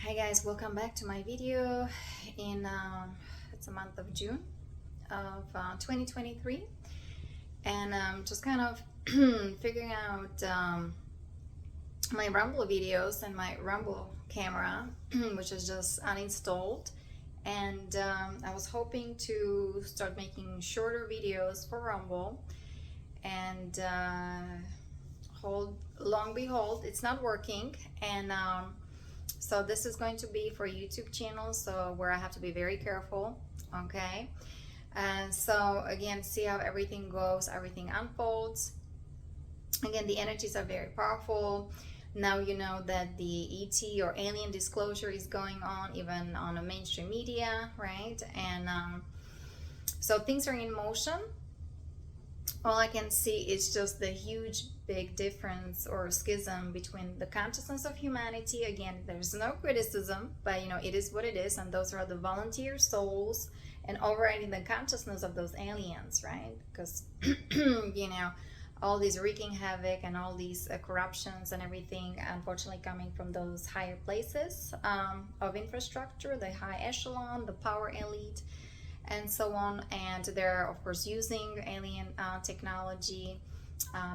Hi guys, welcome back to my video in it's a month of June of 2023, and just kind of figuring out my Rumble videos and my Rumble camera which is just uninstalled, and I was hoping to start making shorter videos for Rumble, and long behold, it's not working, and so this is going to be for YouTube channel, so where I have to be very careful, okay? And so again, see how everything goes, everything unfolds. Again, the energies are very powerful. Now you know that the ET or alien disclosure is going on, even on the mainstream media, right? And so things are in motion. All I can see is just the huge big difference or schism between the consciousness of humanity. Again, there's no criticism, but it is what it is, and those are the volunteer souls, and overriding the consciousness of those aliens, right? Because all these wreaking havoc and all these corruptions and everything, unfortunately coming from those higher places of infrastructure, the high echelon, the power elite, and so on. And they're of course using alien technology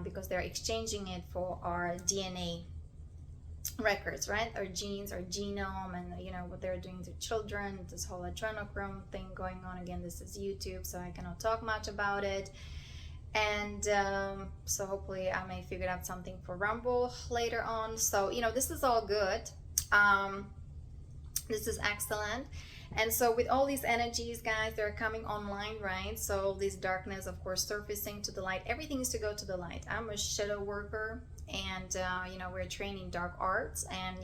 because they're exchanging it for our DNA records, right? Our genes, our genome, and what they're doing to children, this whole adrenochrome thing going on. Again, this is YouTube, so I cannot talk much about it. And so hopefully I may figure out something for Rumble later on. So this is all good. This is excellent. And so with all these energies, guys, they're coming online, right? So this darkness, of course, surfacing to the light. Everything is to go to the light. I'm a shadow worker, and we're training dark arts, and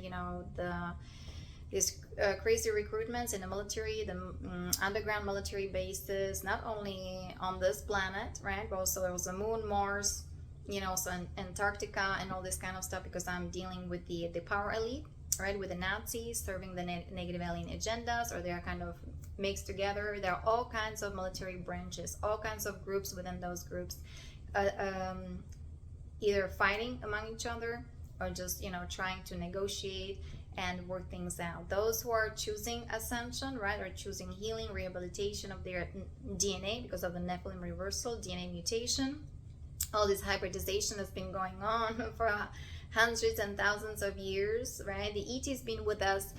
these crazy recruitments in the military, the underground military bases, not only on this planet, right, but also there was the moon, Mars, so in Antarctica and all this kind of stuff, because I'm dealing with the power elite, right, with the Nazis serving the negative alien agendas, or they are kind of mixed together. There are all kinds of military branches, all kinds of groups within those groups, either fighting among each other or just trying to negotiate and work things out. Those who are choosing ascension, right, or choosing healing, rehabilitation of their DNA because of the Nephilim reversal, DNA mutation, all this hybridization that's been going on for hundreds and thousands of years, right? The ET's been with us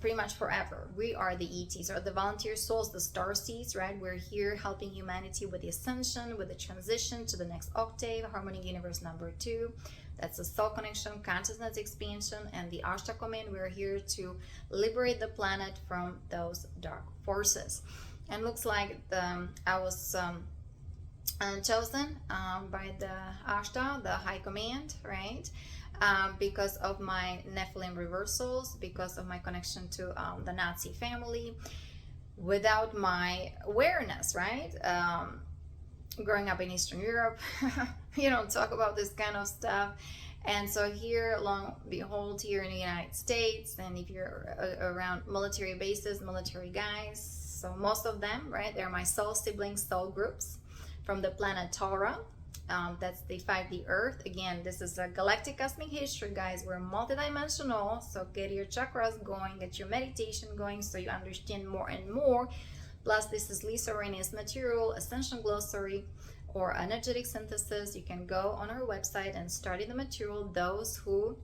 pretty much forever. We are the ETs, or the volunteer souls, the star seeds, right? We're here helping humanity with the ascension, with the transition to the next octave, harmonic universe number 2. That's the soul connection, consciousness expansion, and the Ashtar command. We're here to liberate the planet from those dark forces. And looks like I was chosen by the Ashtar, the high command, right? Because of my Nephilim reversals, because of my connection to the Nazi family, without my awareness, right? Growing up in Eastern Europe, you don't talk about this kind of stuff. And so here, long behold, here in the United States, and if you're around military bases, military guys, so most of them, right, they're my soul siblings, soul groups from the planet Taura. That's the 5D Earth. Again, this is a galactic cosmic history, guys. We're multidimensional, so get your chakras going, get your meditation going, so you understand more and more. Plus, this is Lisa Rainey's material, Ascension Glossary, or Energetic Synthesis. You can go on her website and study the material. Those who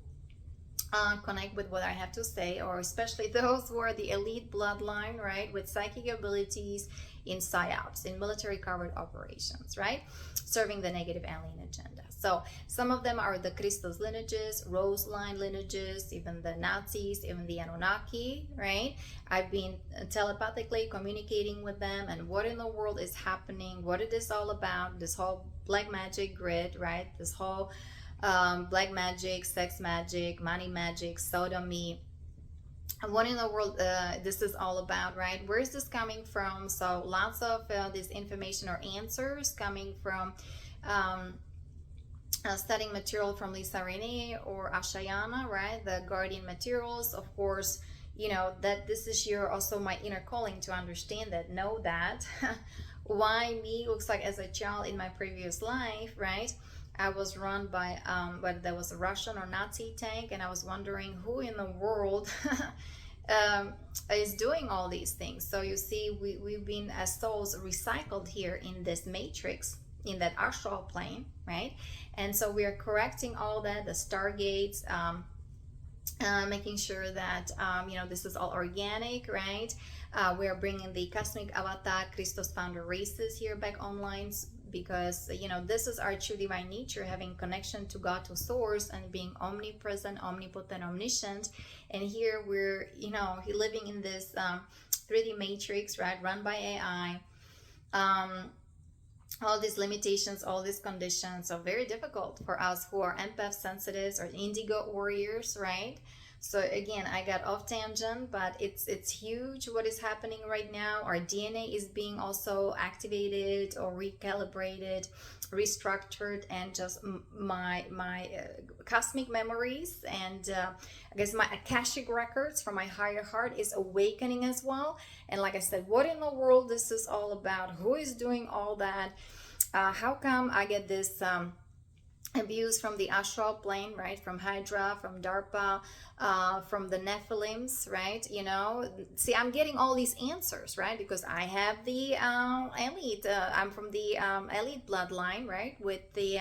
connect with what I have to say, or especially those who are the elite bloodline, right, with psychic abilities in PSYOPs, in military covered operations, right, serving the negative alien agenda. So some of them are the Christos lineages, Rose line lineages, even the Nazis, even the Anunnaki, right? I've been telepathically communicating with them, and what in the world is happening, what it is all about, this whole black magic grid, right, this whole black magic, sex magic, money magic, sodomy. What in the world this is all about, right? Where is this coming from? So lots of this information or answers coming from studying material from Lisa Renee or Ashayana, right? The guardian materials, of course. That this is also my inner calling to understand that, know that why me looks like as a child in my previous life, right? I was run by whether that was a Russian or Nazi tank, and I was wondering who in the world um, is doing all these things. So you see, we've been as souls recycled here in this matrix, in that astral plane, right? And so we are correcting all that, the stargates, making sure that this is all organic, right? We are bringing the cosmic avatar Christos founder races here back online, because this is our true divine nature, having connection to God, to source, and being omnipresent, omnipotent, omniscient. And here we're living in this 3D matrix, right, run by AI. All these limitations, all these conditions are very difficult for us who are empath sensitives or indigo warriors, right? So again, I got off tangent, but it's huge what is happening right now. Our DNA is being also activated or recalibrated, restructured, and just my cosmic memories and I guess my Akashic records from my higher heart is awakening as well. And like I said, what in the world this is all about? Who is doing all that? How come I get this abuse from the astral plane, right? From Hydra, from DARPA, from the Nephilims, right? See, I'm getting all these answers, right? Because I have the elite, I'm from the elite bloodline, right? With the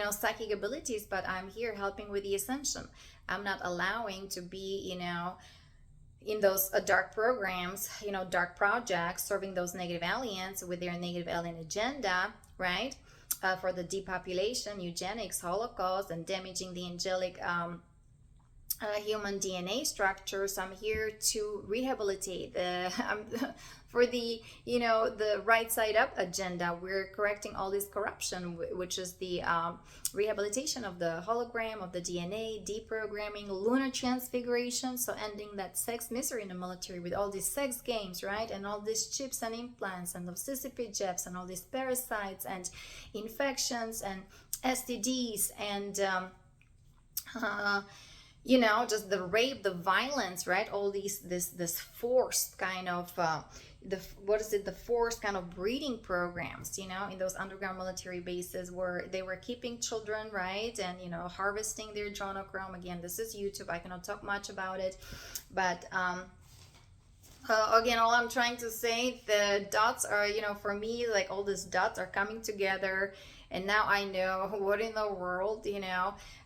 psychic abilities, but I'm here helping with the ascension. I'm not allowing to be in those dark programs, dark projects, serving those negative aliens with their negative alien agenda, right? For the depopulation, eugenics, Holocaust, and damaging the angelic human DNA structures. I'm here to rehabilitate for the the right side up agenda. We're correcting all this corruption, which is the rehabilitation of the hologram, of the DNA, deprogramming, lunar transfiguration, so ending that sex misery in the military with all these sex games, right? And all these chips and implants and those CCP jabs and all these parasites and infections and STDs and just the rape, the violence, right? All this forced kind of the forced kind of breeding programs, in those underground military bases where they were keeping children, right? And harvesting their adrenochrome. Again, this is YouTube, I cannot talk much about it, but again, all I'm trying to say, the dots are, for me, like all these dots are coming together. And now I know what in the world,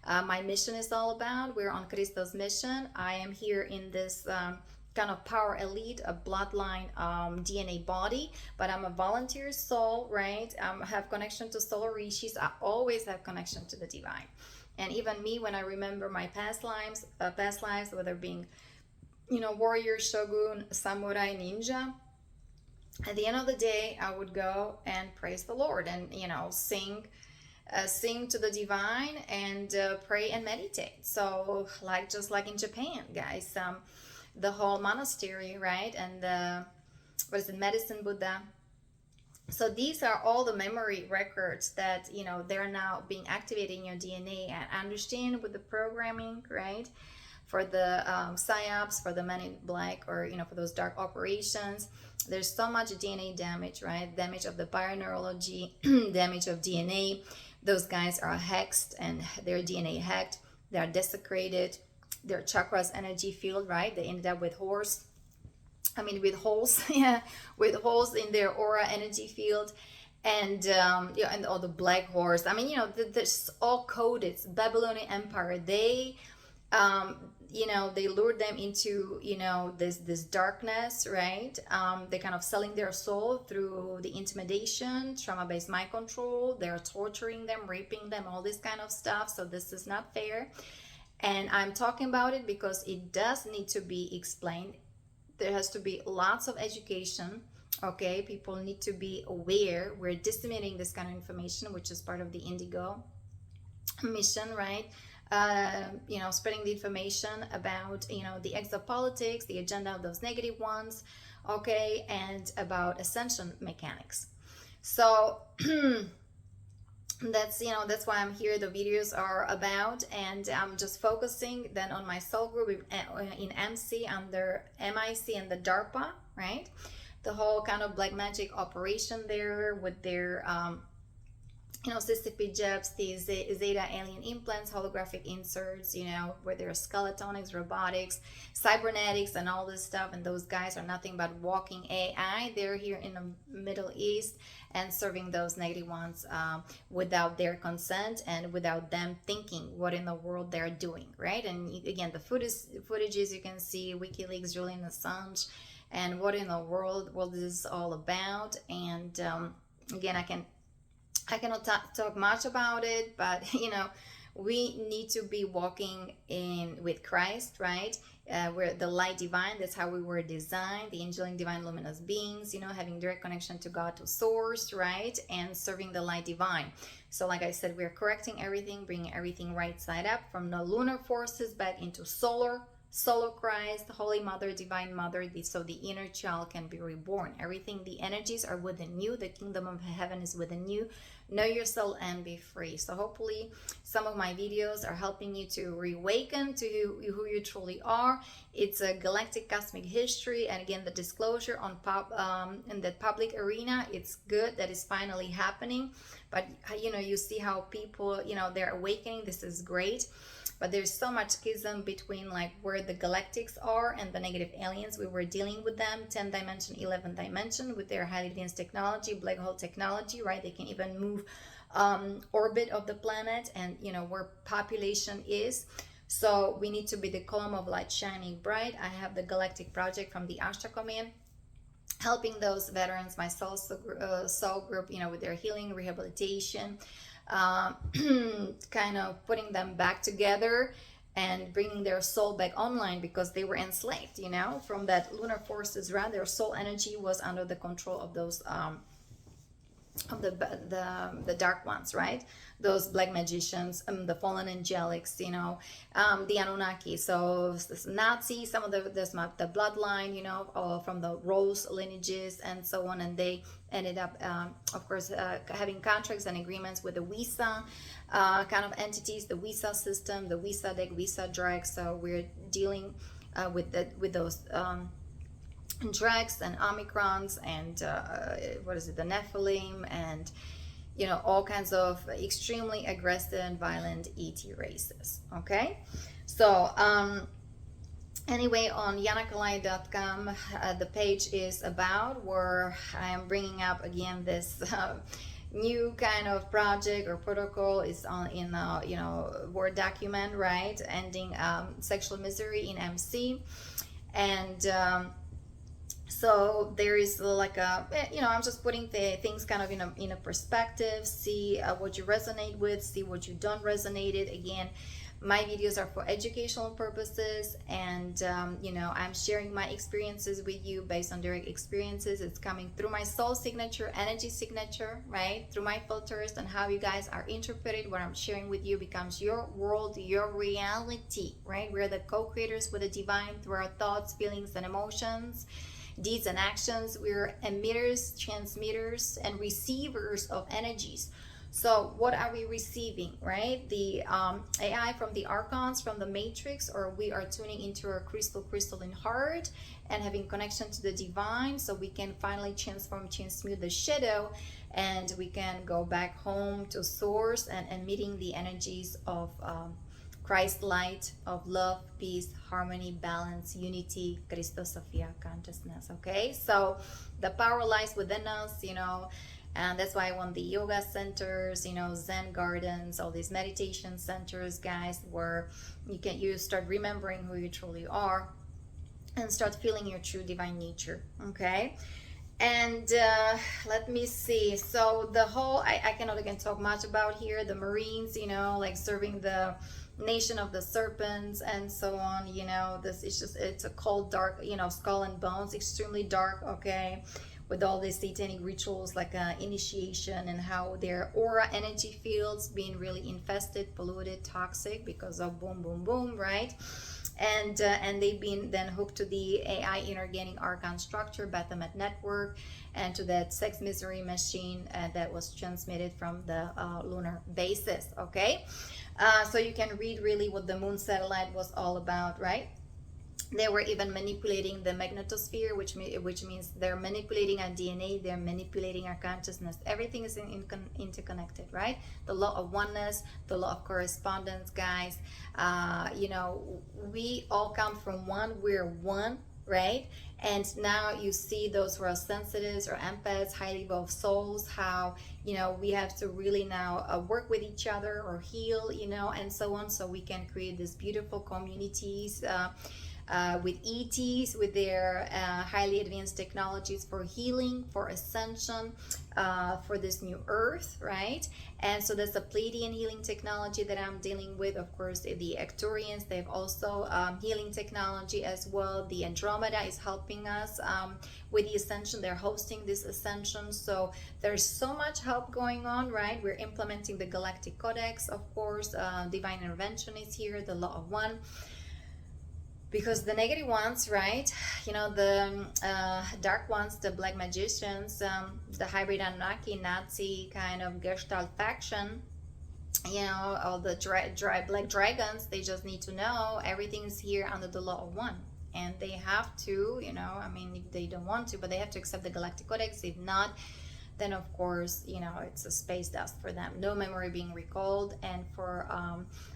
my mission is all about. We're on Christos mission. I am here in this kind of power elite, a bloodline DNA body, but I'm a volunteer soul, right? I have connection to solar rishis. I always have connection to the divine. And even me, when I remember my past lives, whether being warrior, shogun, samurai, ninja, at the end of the day, I would go and praise the Lord and sing to the divine and pray and meditate. So just like in Japan, guys, the whole monastery, right? And medicine Buddha. So these are all the memory records that they're now being activated in your DNA. And understand with the programming, right? For the psyops, for the men in black, or for those dark operations, there's so much DNA damage, right? Damage of the bioneurology, damage of DNA. Those guys are hexed and their DNA hacked. They are desecrated. Their chakras energy field, right? They ended up with holes, yeah, with holes in their aura energy field. And and all the black horse. This all Codex, Babylonian Empire. They they lured them into this darkness, right? They kind of selling their soul through the intimidation, trauma-based mind control. They're torturing them, raping them, all this kind of stuff. So this is not fair, and I'm talking about it because it does need to be explained. There has to be lots of education. Okay, people need to be aware. We're disseminating this kind of information, which is part of the Indigo mission, right? Spreading the information about the exopolitics, the agenda of those negative ones, okay, and about ascension mechanics. So that's why I'm here. The videos are about, and I'm just focusing then on my soul group in MC under MIC and the DARPA, right? The whole kind of black magic operation there with their CCP jabs, these Zeta alien implants, holographic inserts, where there's skeletonics, robotics, cybernetics, and all this stuff. And those guys are nothing but walking AI. They're here in the Middle East and serving those negative ones without their consent and without them thinking what in the world they're doing, right? And again, the footages you can see, WikiLeaks, Julian Assange, and what in the world this is all about. And again, I cannot talk much about it, but we need to be walking in with Christ, right? We're the light divine. That's how we were designed. The angelic divine luminous beings, having direct connection to God, to source, right? And serving the light divine. So like I said, we're correcting everything, bringing everything right side up from the lunar forces back into solar Christ, Holy Mother, Divine Mother, so the inner child can be reborn. Everything, the energies are within you. The kingdom of heaven is within you. Know yourself and be free. So hopefully some of my videos are helping you to reawaken to who you truly are. It's a galactic cosmic history, and again, the disclosure on in the public arena, it's good that it's finally happening. But you see how people, they're awakening. This is great. But there's so much schism between like where the galactics are and the negative aliens. We were dealing with them 10 dimension, 11 dimension with their highly advanced technology, black hole technology, right? They can even move orbit of the planet and where population is. So we need to be the column of light shining bright. I have the Galactic project from the Ashtar command, helping those veterans, my soul group, with their healing, rehabilitation, kind of putting them back together and bringing their soul back online, because they were enslaved, from that lunar forces, right? Their soul energy was under the control of those of the dark ones, right? Those black magicians, the fallen angelics, the Anunnaki. So Nazi, some of the bloodline, from the Rose lineages and so on, and they ended up, of course, having contracts and agreements with the Wisa kind of entities, the Wisa system, the Wisa deck, Wisa drag. So we're dealing with those. Drax and Omicrons and the Nephilim, and all kinds of extremely aggressive and violent ET races. Okay, so anyway, on yanakalai.com, the page is about where I am bringing up again this new kind of project or protocol. Is in Word document, right? Ending sexual misery in MC. And so there is like I'm just putting the things kind of in a perspective, see what you resonate with, see what you don't resonate it. Again, my videos are for educational purposes, and I'm sharing my experiences with you based on direct experiences. It's coming through my soul signature, energy signature, right? Through my filters, and how you guys are interpreted. What I'm sharing with you becomes your world, your reality, right? We're the co-creators with the divine through our thoughts, feelings, and emotions, deeds and actions. We're emitters, transmitters, and receivers of energies. So what are we receiving, right? The AI from the archons, from the matrix, or we are tuning into our crystalline heart and having connection to the divine, so we can finally transmute the shadow, and we can go back home to source and emitting the energies of Christ light, of love, peace, harmony, balance, unity, Christos Sophia consciousness. Okay, so the power lies within us, and that's why I want the yoga centers, Zen gardens, all these meditation centers, guys, where you start remembering who you truly are and start feeling your true divine nature. Okay, and let me see. So the whole, I cannot again talk much about here, the Marines, like serving the nation of the serpents and so on. This is just, it's a cold, dark, skull and bones, extremely dark. Okay, with all these satanic rituals like initiation, and how their aura energy fields being really infested, polluted, toxic because of boom, boom, boom, right? And they've been then hooked to the AI inorganic archon structure, Baphomet network, and to that sex misery machine that was transmitted from the lunar basis. Okay, so you can read really what the moon satellite was all about, right? They were even manipulating the magnetosphere, which means they're manipulating our DNA, they're manipulating our consciousness. Everything is interconnected, right? The law of oneness, the law of correspondence, guys. You know, we all come from one, we're one, right? And now you see those who are sensitives or empaths, highly evolved souls, how, you know, we have to really now work with each other or heal, you know, and so on, so we can create these beautiful communities with ETs, with their highly advanced technologies for healing, for ascension, for this new earth, right? And so that's the Pleiadian healing technology that I'm dealing with. Of course, the Arcturians, they have also healing technology as well. The Andromeda is helping us with the ascension. They're hosting this ascension. So there's so much help going on, right? We're implementing the Galactic Codex, of course. Divine intervention is here, the law of one. Because the negative ones, right, you know, the dark ones, the black magicians, the hybrid Anunnaki, Nazi kind of Gestalt faction, you know, all the black dragons, they just need to know everything is here under the law of one. And they have to, you know, I mean, if they don't want to, but they have to accept the Galactic Codex. If not, then of course, you know, it's a space dust for them. No memory being recalled. And for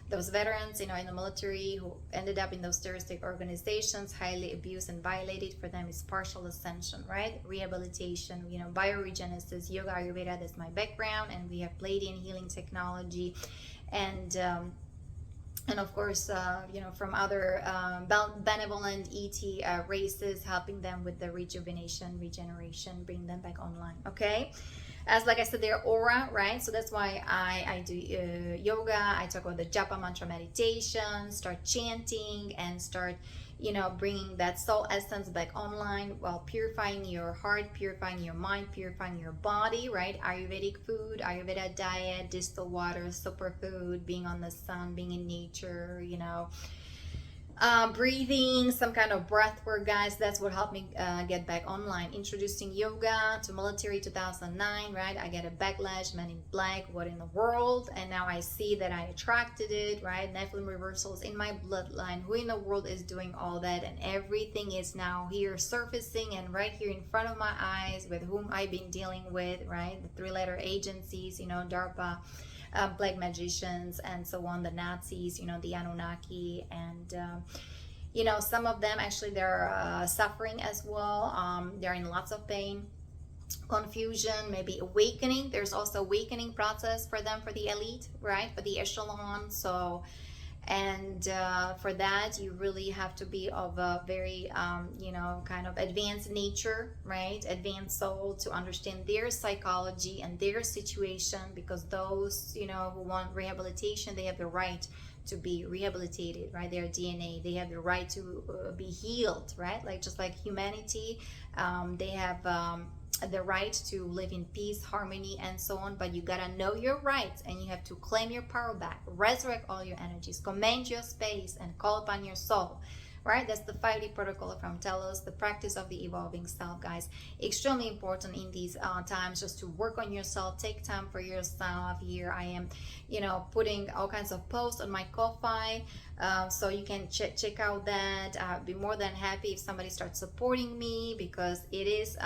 those veterans, you know, in the military who ended up in those terroristic organizations, highly abused and violated, for them is partial ascension, right? Rehabilitation, you know, bioregenesis, yoga, Ayurveda, that's my background. And we have Pleiadian healing technology. And of course, you know, from other benevolent ET races, helping them with the rejuvenation, regeneration, bring them back online, okay? As like I said, their aura, right? So that's why I do yoga. I talk about the japa mantra meditation, start chanting, and start, you know, bringing that soul essence back online while purifying your heart, purifying your mind, purifying your body, right? Ayurvedic food, Ayurveda diet, distilled water, superfood, being on the sun, being in nature, you know, breathing, some kind of breath work, guys. That's what helped me get back online. Introducing yoga to military 2009, right? I get a backlash, men in black, what in the world? And now I see that I attracted it, right? Nephilim reversals in my bloodline. Who in the world is doing all that? And everything is now here surfacing and right here in front of my eyes, with whom I've been dealing with, right? The three-letter agencies, you know, DARPA, black magicians, and so on, the Nazis, you know, the Anunnaki, and you know, some of them actually, they're suffering as well. They're in lots of pain, confusion, maybe awakening. There's also awakening process for them, for the elite, right, for the echelon. So, and for that, you really have to be of a very you know, kind of advanced nature, right, advanced soul, to understand their psychology and their situation. Because those, you know, who want rehabilitation, they have the right to be rehabilitated, right? Their DNA, they have the right to be healed, right? Like, just like humanity, they have the right to live in peace, harmony, and so on. But you gotta know your rights, and you have to claim your power back, resurrect all your energies, command your space, and call upon your soul, right? That's the 5D protocol from Telos, the practice of the evolving self, guys. Extremely important in these times, just to work on yourself, take time for yourself. Here I am, you know, putting all kinds of posts on my Ko-Fi, so you can check out that. I'd be more than happy if somebody starts supporting me, because it is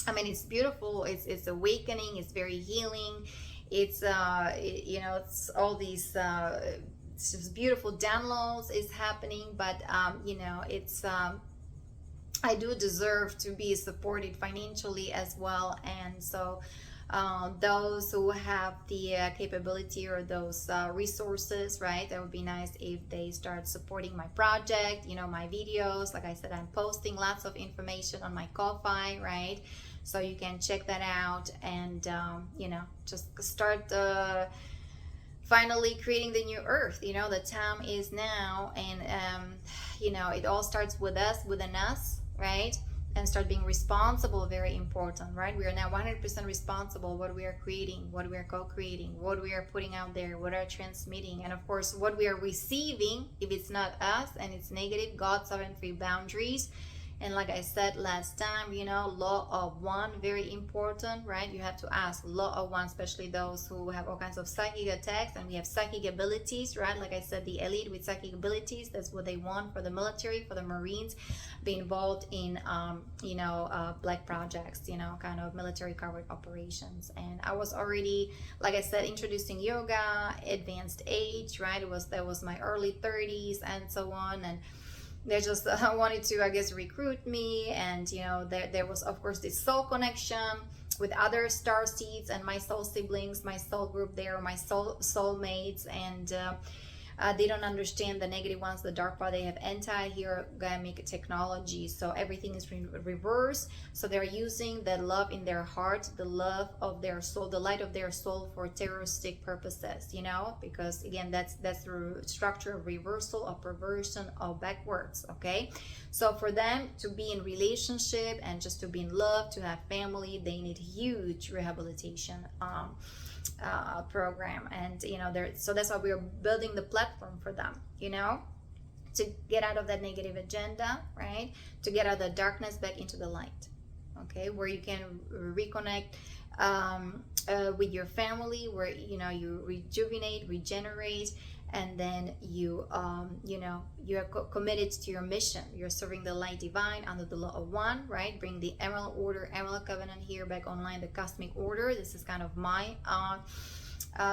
I mean, it's beautiful, it's awakening, it's very healing, it's you know, it's all these it's just beautiful downloads is happening. But you know, it's I do deserve to be supported financially as well. And so those who have the capability or those resources, right, that would be nice if they start supporting my project, you know, my videos. Like I said, I'm posting lots of information on my Ko-Fi, right? So you can check that out, and you know, just start finally creating the new earth. You know, the time is now, and you know, it all starts with us, within us, right? And start being responsible. Very important, right? We are now 100% responsible. What we are creating, what we are co-creating, what we are putting out there, what we are transmitting, and of course what we are receiving. If it's not us and it's negative, God, sovereign, free boundaries, And like I said last time, you know, law of one, very important, right? You have to ask law of one, especially those who have all kinds of psychic attacks, and we have psychic abilities, right? Like I said, the elite with psychic abilities, that's what they want for the military, for the Marines, be involved in black projects, you know, kind of military covered operations. And I was already, like I said, introducing yoga, advanced age, right? That was my early 30s and so on. And they just wanted to, I guess, recruit me. And you know, there was of course this soul connection with other star seeds and my soul siblings, my soul group there, my soulmates. And they don't understand the negative ones, the dark part. They have anti-Hierogamic technology, so everything is reverse. So they're using the love in their heart, the love of their soul, the light of their soul for terroristic purposes, you know, because again, that's the structure of reversal, of perversion, of backwards. Okay, so for them to be in relationship and just to be in love, to have family, they need huge rehabilitation program. And you know, so that's why we're building the platform for them, you know, to get out of that negative agenda, right? To get out of the darkness back into the light. Okay, where you can reconnect with your family, where you know you rejuvenate, regenerate, and then you are committed to your mission. You're serving the light divine under the law of one, right? Bring the Emerald Order, Emerald Covenant here back online, the cosmic order. This is kind of my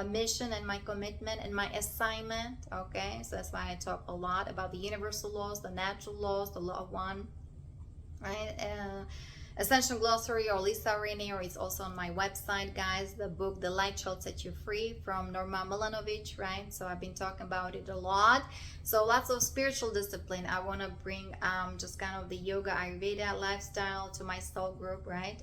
mission and my commitment and my assignment. Okay, so that's why I talk a lot about the universal laws, the natural laws, the law of one, right? Ascension Glossary or Lisa Rainier is also on my website, guys. The book The Light Shall Set You Free from Norma Milanovic, right? So I've been talking about it a lot. So lots of spiritual discipline. I want to bring just kind of the yoga Ayurveda lifestyle to my soul group, right?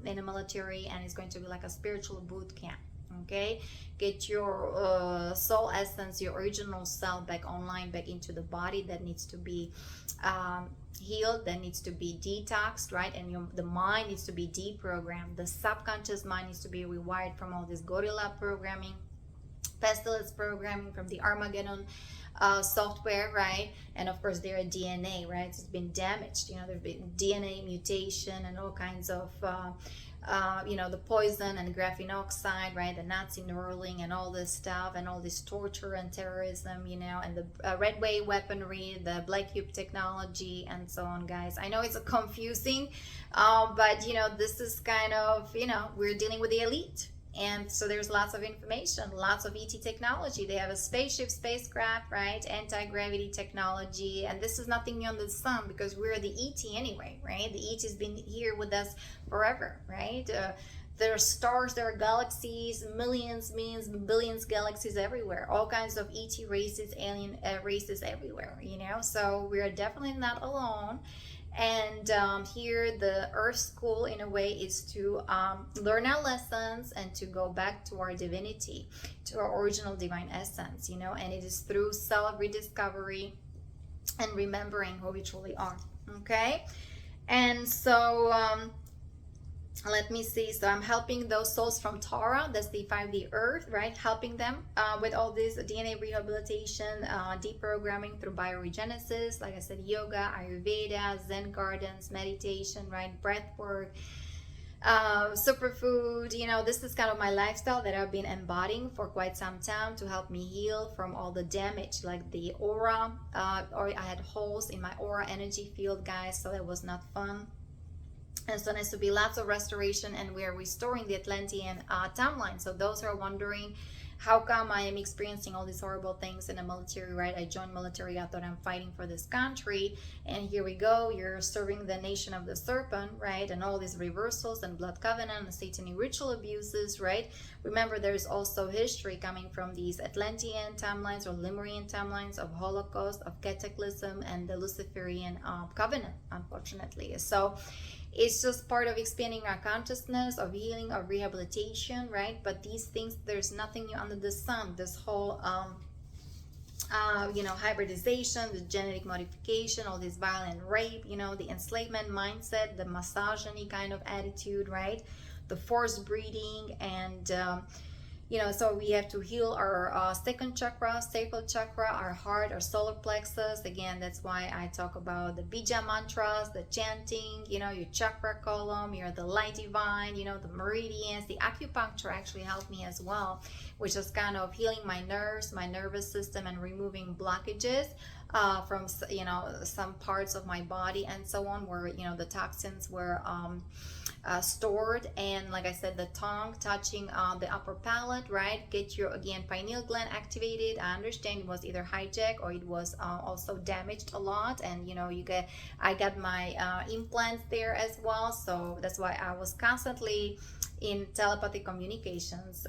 In the military, and it's going to be like a spiritual boot camp. Okay, get your soul essence, your original self back online, back into the body that needs to be healed, that needs to be detoxed, right? And the mind needs to be deprogrammed. The subconscious mind needs to be rewired from all this gorilla programming, pestilence programming, from the Armageddon software, right? And of course their DNA, right? It's been damaged. You know, there's been DNA mutation and all kinds of the poison and graphene oxide, right? The Nazi Neuralink and all this stuff, and all this torture and terrorism, you know, and the red wave weaponry, the black cube technology, and so on, guys. I know it's confusing, but you know, this is kind of, you know, we're dealing with the elite. And so there's lots of information, lots of ET technology. They have a spacecraft, right? Anti-gravity technology. And this is nothing new under the sun, because we're the ET anyway, right? The ET has been here with us forever, right? There are stars, there are galaxies, millions, billions galaxies everywhere. All kinds of ET races, alien races everywhere, you know? So we are definitely not alone. And here the Earth School, in a way, is to learn our lessons and to go back to our divinity, to our original divine essence, you know. And it is through self-rediscovery and remembering who we truly are. Okay, and so let me see. So I'm helping those souls from Tara, that's the 5D Earth, right? Helping them with all this DNA rehabilitation, deprogramming through bioregenesis. Like I said, yoga, Ayurveda, Zen gardens, meditation, right? Breath work, superfood. You know, this is kind of my lifestyle that I've been embodying for quite some time to help me heal from all the damage, like the aura. Or I had holes in my aura energy field, guys, so that was not fun. And so there needs to be lots of restoration, and we are restoring the Atlantean timeline. So those who are wondering, how come I am experiencing all these horrible things in the military, right? I joined military, I thought I'm fighting for this country, and here we go, you're serving the nation of the serpent, right? And all these reversals and blood covenant and satanic ritual abuses, right? Remember, there's also history coming from these Atlantean timelines or Lemurian timelines of Holocaust, of Cataclysm, and the Luciferian covenant, unfortunately. So it's just part of expanding our consciousness, of healing, of rehabilitation, right? But these things, there's nothing new under the sun. This whole hybridization, the genetic modification, all this violent rape, you know, the enslavement mindset, the misogyny kind of attitude, right? The forced breeding, and so we have to heal our second chakra, sacral chakra, our heart, our solar plexus. Again, that's why I talk about the bija mantras, the chanting, your chakra column, the light divine, the meridians. The acupuncture actually helped me as well, which is kind of healing my nerves, my nervous system, and removing blockages from some parts of my body and so on, where the toxins were stored. And like I said, the tongue touching the upper palate, right, get your, again, pineal gland activated. I understand it was either hijacked or it was also damaged a lot, and I got my implants there as well, so that's why I was constantly in telepathic communications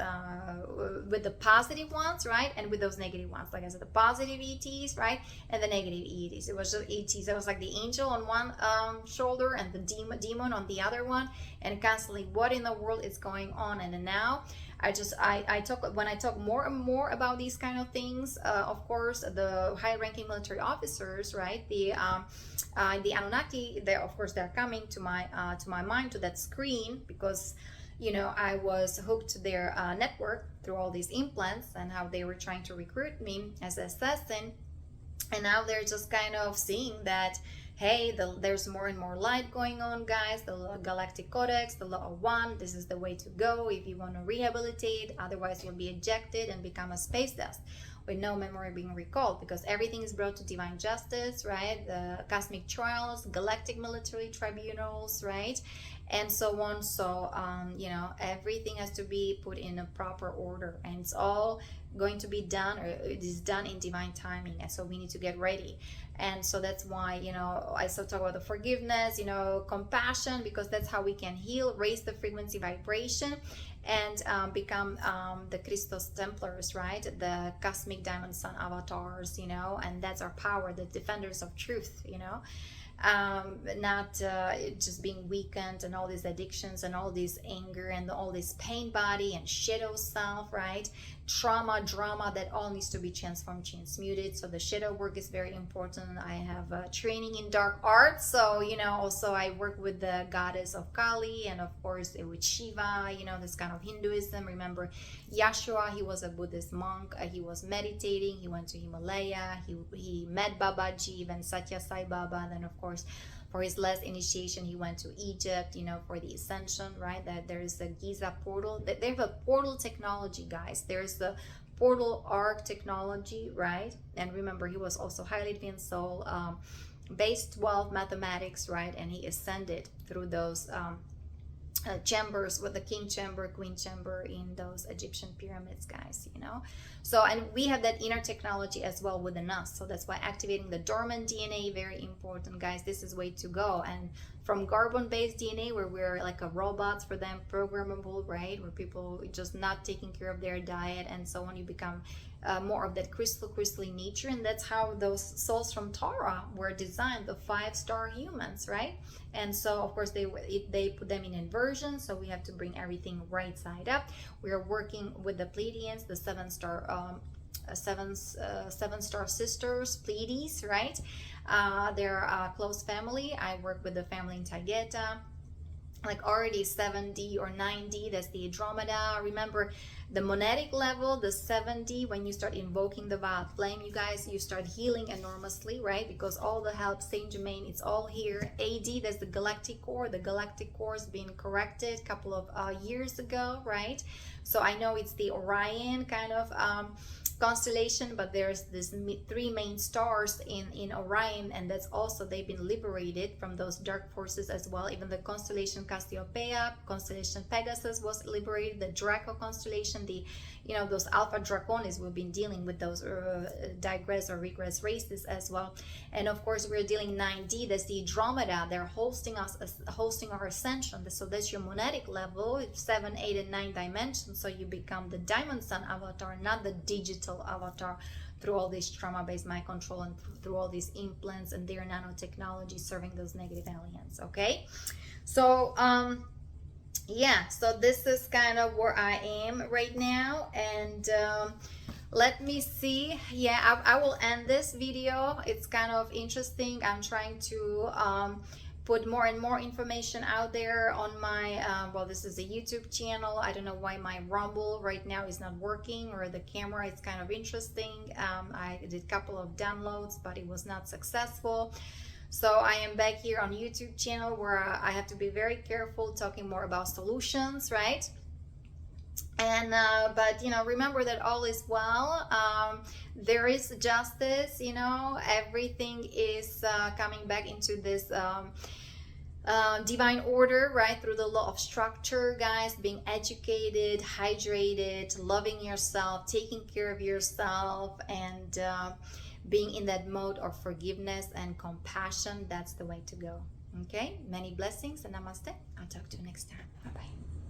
with the positive ones, right, and with those negative ones. Like I said, the positive ETs, right, and the negative ETs. It was just ETs. It was like the angel on one shoulder and the demon on the other one, and constantly, what in the world is going on? And then now I talk, when I talk more and more about these kind of things, of course, the high-ranking military officers, right, the Anunnaki, they're coming to my mind, to that screen, because I was hooked to their network through all these implants, and how they were trying to recruit me as an assassin. And now they're just kind of seeing that, hey, there's more and more light going on, guys. The Galactic Codex, the Law of One, this is the way to go if you want to rehabilitate. Otherwise, you'll be ejected and become a space dust with no memory being recalled, because everything is brought to divine justice, right? The cosmic trials, galactic military tribunals, right? And so on. So everything has to be put in a proper order, and it's all going to be done, or it is done in divine timing, and so we need to get ready. And so that's why I still talk about the forgiveness, compassion, because that's how we can heal, raise the frequency vibration, and become the Christos Templars, right, the cosmic diamond sun avatars, and that's our power, the defenders of truth, not just being weakened, and all these addictions, and all this anger, and all this pain body and shadow self, right, trauma, drama, that all needs to be transformed, transmuted. So the shadow work is very important. I have training in dark arts, so also I work with the goddess of Kali, and of course with Shiva, this kind of Hinduism. Remember Yeshua, he was a Buddhist monk, he was meditating, he went to Himalaya, he met Babaji, even Satya Sai Baba. And then of course, for his last initiation, he went to Egypt, for the Ascension, right? That there is a Giza portal. They have a portal technology, guys. There's the portal arc technology, right? And remember, he was also highly advanced soul, base 12 mathematics, right? And he ascended through those chambers, with the king chamber, queen chamber in those Egyptian pyramids, guys, So, and we have that inner technology as well within us. So that's why activating the dormant DNA, very important, guys. This is way to go. And from carbon-based DNA, where we're like a robots for them, programmable, right, where people just not taking care of their diet and so on, you become more of that crystalline nature. And that's how those souls from Torah were designed, the 5-star humans, right? And so of course they put them in inversion, so we have to bring everything right side up. We are working with the Pleiadians, the 7-star seven-star sisters, Pleiades, right? They're a close family. I work with the family in Taygeta, like already 7D or 9D, that's the Andromeda. Remember the monadic level, the 7D, when you start invoking the violet flame, you guys, you start healing enormously, right? Because all the help, Saint Germain, it's all here. AD, that's the galactic core. The galactic core has been corrected a couple of years ago, right? So I know it's the Orion kind of constellation, but there's this 3 main stars in Orion, and that's also, they've been liberated from those dark forces as well. Even the constellation Cassiopeia, constellation Pegasus was liberated, the Draco constellation, the those Alpha Draconis, we've been dealing with those digress or regress races as well. And of course we're dealing 9D, that's the Andromeda. They're hosting our ascension. So that's your monadic level. It's 7, 8, and 9 dimensions. So you become the diamond sun avatar, not the digital avatar, through all this trauma-based mind control and through all these implants and their nanotechnology serving those negative aliens. Okay, so yeah, so this is kind of where I am right now. And let me see. Yeah, I will end this video. It's kind of interesting. I'm trying to put more and more information out there on my well, this is a YouTube channel. I don't know why my Rumble right now is not working, or the camera is kind of interesting. I did a couple of downloads, but it was not successful. So I am back here on YouTube channel, where I have to be very careful talking more about solutions, right? And but remember that all is well. There is justice. Everything is coming back into this divine order, right, through the law of structure, guys. Being educated, hydrated, loving yourself, taking care of yourself, and being in that mode of forgiveness and compassion. That's the way to go. Okay, many blessings and namaste. I'll talk to you next time. Bye bye.